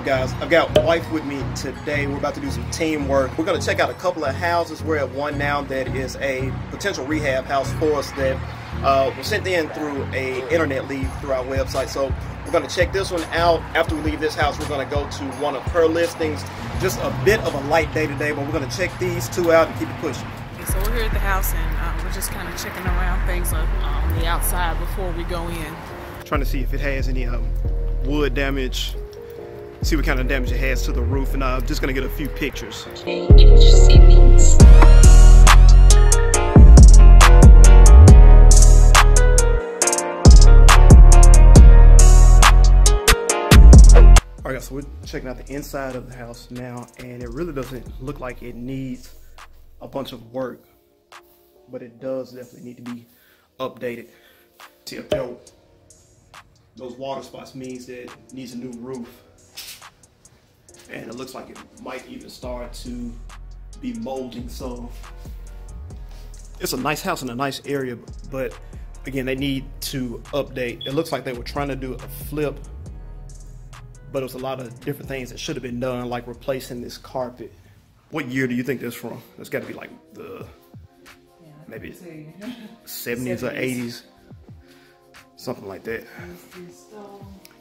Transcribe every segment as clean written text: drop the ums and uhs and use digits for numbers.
guys, I've got my wife with me today. We're about to do some teamwork. We're going to check out a couple of houses. We're at one now that is a potential rehab house for us that was sent in through a internet lead through our website. So we're going to check this one out. After we leave this house, we're going to go to one of her listings. Just a bit of a light day today, but we're going to check these two out and keep it pushing. Okay, so we're here at the house and we're just kind of checking around things on the outside before we go in. Trying to see if it has any wood damage. See what kind of damage it has to the roof, and I'm just gonna get a few pictures. Okay, HC Beatz. All right, so we're checking out the inside of the house now, and it really doesn't look like it needs a bunch of work, but it does definitely need to be updated. See up there, those water spots means that it needs a new roof. And it looks like it might even start to be molding. So it's a nice house in a nice area, but again, they need to update. It looks like they were trying to do a flip, but it was a lot of different things that should have been done, like replacing this carpet. What year do you think this from? It's got to be like the maybe 70s or 80s, something like that.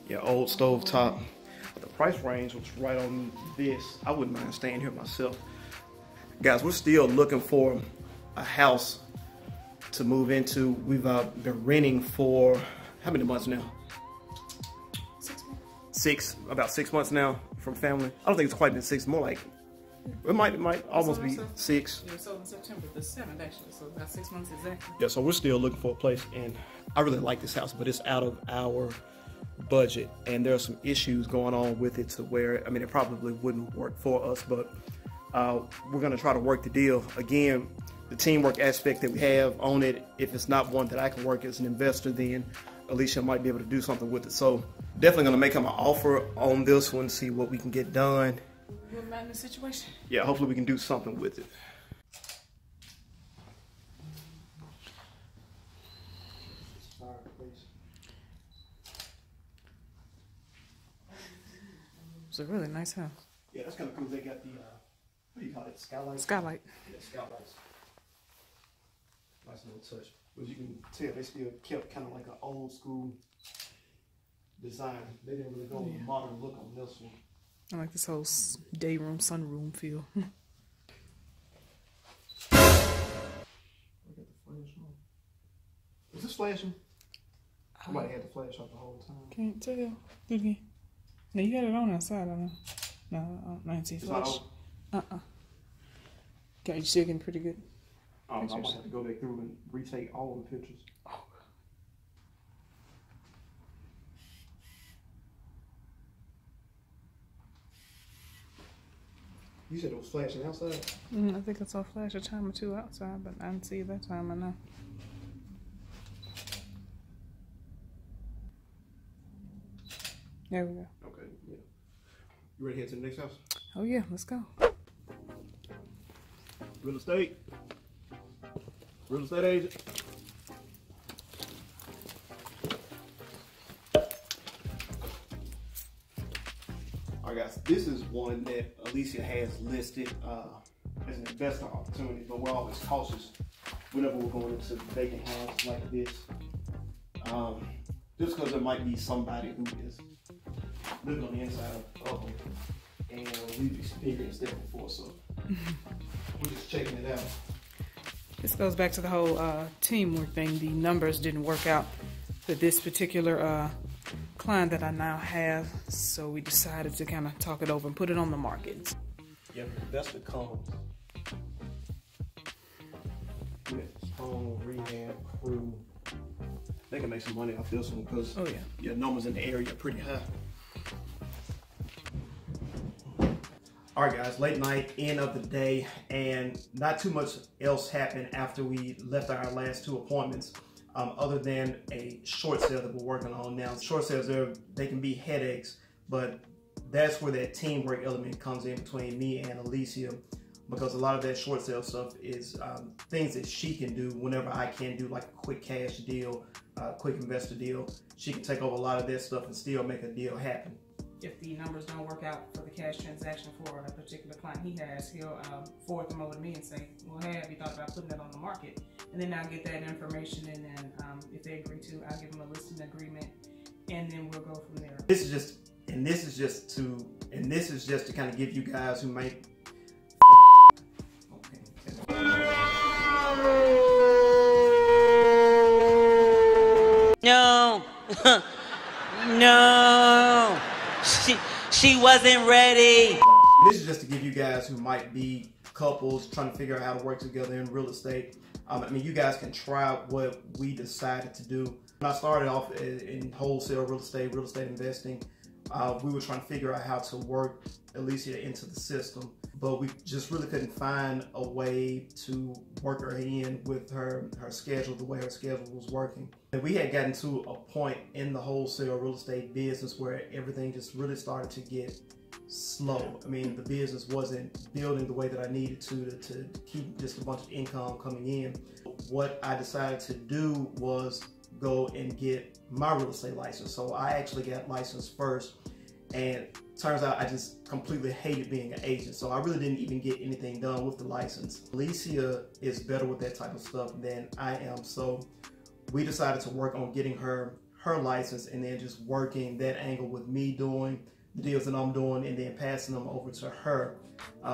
Yeah, old stove top. The price range was right on this. I wouldn't mind staying here myself. Guys, we're still looking for a house to move into. We've been renting for how many months now? 6 months. About 6 months now from family. I don't think it's quite been 6, more like, it might almost be 6. Yeah, so in September the 7th actually, so about 6 months exactly. Yeah, so we're still looking for a place, and I really like this house, but it's out of our budget, and there are some issues going on with it to where, I mean, it probably wouldn't work for us, but we're going to try to work the deal. Again, the teamwork aspect that we have on it, if it's not one that I can work as an investor, then Alicia might be able to do something with it. So definitely going to make him an offer on this one, see what we can get done. You mind the situation? Yeah, hopefully we can do something with it. It's a really nice house. Yeah, that's kind of cool. They got the, what do you call it, skylight? Skylight. Yeah, skylights. Nice little touch. But you can tell they still kept kind of like an old school design. They didn't really go with a modern look on this one. I like this whole day room, sunroom feel. Look at the flash on. Is this flashing? Somebody had the flash off the whole time. Can't tell. Do it again. No, you had it on outside, I know. No, I didn't see flash. Okay, you still getting pretty good. I might have to go back through and retake all the pictures. Oh. You said it was flashing outside? I think I saw a flash a time or two outside, but I didn't see it that time, I know. There we go. Okay, yeah. You ready to head to the next house? Oh yeah, let's go. Real estate. Real estate agent. All right, guys, this is one that Alicia has listed as an investment opportunity, but we're always cautious whenever we're going into a vacant house like this. Just because there might be somebody who is living on the inside of them, and we've experienced that before, so we're just checking it out. This goes back to the whole teamwork thing. The numbers didn't work out for this particular client that I now have, so we decided to kind of talk it over and put it on the market. Yeah, that's the comes with home rehab crew. They can make some money off this one because your numbers in the area are pretty high. All right, guys, late night, end of the day, and not too much else happened after we left our last 2 appointments, other than a short sale that we're working on now. Short sales, they can be headaches, but that's where that teamwork element comes in between me and Alicia, because a lot of that short sale stuff is things that she can do whenever I can do, like a quick cash deal, quick investor deal. She can take over a lot of that stuff and still make a deal happen. if the numbers don't work out for the cash transaction for a particular client he has, he'll forward them over to me and say, well, hey, have you thought about putting that on the market? And then I'll get that information, and then if they agree to, I'll give them a listing agreement, and then we'll go from there. This is just to kind of give you guys who might. No, no, she wasn't ready. This is just to give you guys who might be couples trying to figure out how to work together in real estate. I mean, you guys can try what we decided to do. When I started off in wholesale real estate investing, we were trying to figure out how to work Alicia into the system, but we just really couldn't find a way to work her in with her schedule, the way her schedule was working. And we had gotten to a point in the wholesale real estate business where everything just really started to get slow. I mean, the business wasn't building the way that I needed to keep just a bunch of income coming in. What I decided to do was go and get my real estate license. So I actually got licensed first, and turns out I just completely hated being an agent. So I really didn't even get anything done with the license. Alicia is better with that type of stuff than I am. So we decided to work on getting her license, and then just working that angle with me doing the deals that I'm doing, and then passing them over to her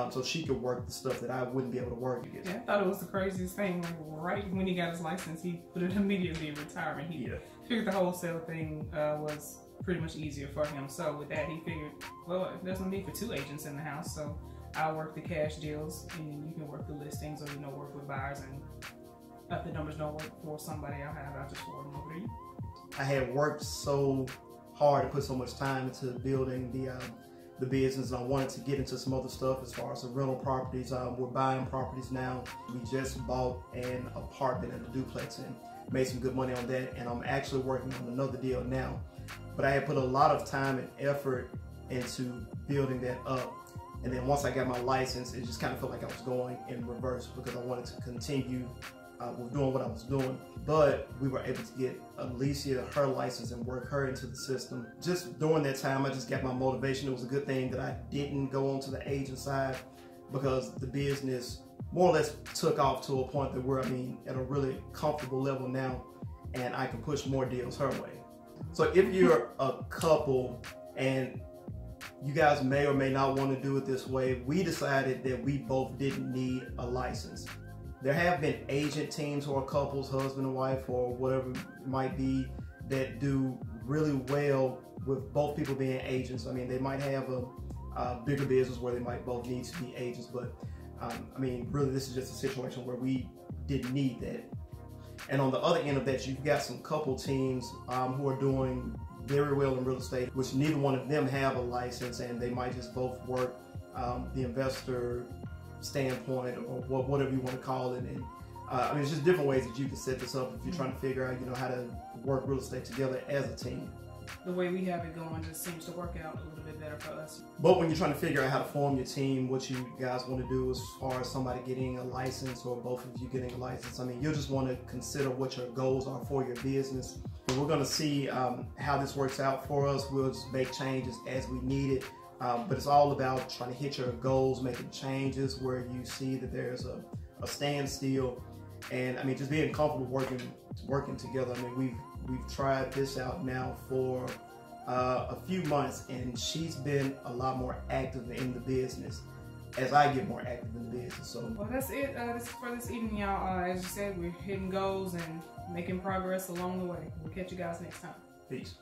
so she could work the stuff that I wouldn't be able to work. Yeah, I thought it was the craziest thing. Like, right when he got his license, he put it immediately in retirement. He figured the wholesale thing was pretty much easier for him. So with that, he figured, well, there's no need for two agents in the house, so I'll work the cash deals, and you can work the listings, or work with buyers. And if the numbers don't work for somebody I'll just forward them over to you. I had worked so hard and put so much time into building the business, and I wanted to get into some other stuff as far as the rental properties. We're buying properties now. We just bought an apartment and a duplex and made some good money on that, and I'm actually working on another deal now. But I had put a lot of time and effort into building that up, and then once I got my license, it just kind of felt like I was going in reverse, because I wanted to continue with doing what I was doing. But we were able to get Alicia her license and work her into the system. Just during that time, I just got my motivation. It was a good thing that I didn't go on to the agent side, because the business more or less took off to a point that we're, at a really comfortable level now, and I can push more deals her way. So if you're a couple and you guys may or may not want to do it this way, we decided that we both didn't need a license. There have been agent teams who are couples, husband and wife, or whatever it might be, that do really well with both people being agents. They might have a bigger business where they might both need to be agents, but really this is just a situation where we didn't need that. And on the other end of that, you've got some couple teams who are doing very well in real estate, which neither one of them have a license, and they might just both work the investor standpoint, or whatever you want to call it. And it's just different ways that you can set this up if you're trying to figure out how to work real estate together as a team. The way we have it going just seems to work out a little bit better for us. But when you're trying to figure out how to form your team, what you guys want to do as far as somebody getting a license, or both of you getting a license, you'll just want to consider what your goals are for your business. And we're going to see how this works out for us. We'll just make changes as we need it. But it's all about trying to hit your goals, making changes where you see that there's a standstill, and just being comfortable working together. We've tried this out now for a few months, and she's been a lot more active in the business as I get more active in the business. So, well, that's it for this evening, y'all. As you said, we're hitting goals and making progress along the way. We'll catch you guys next time. Peace.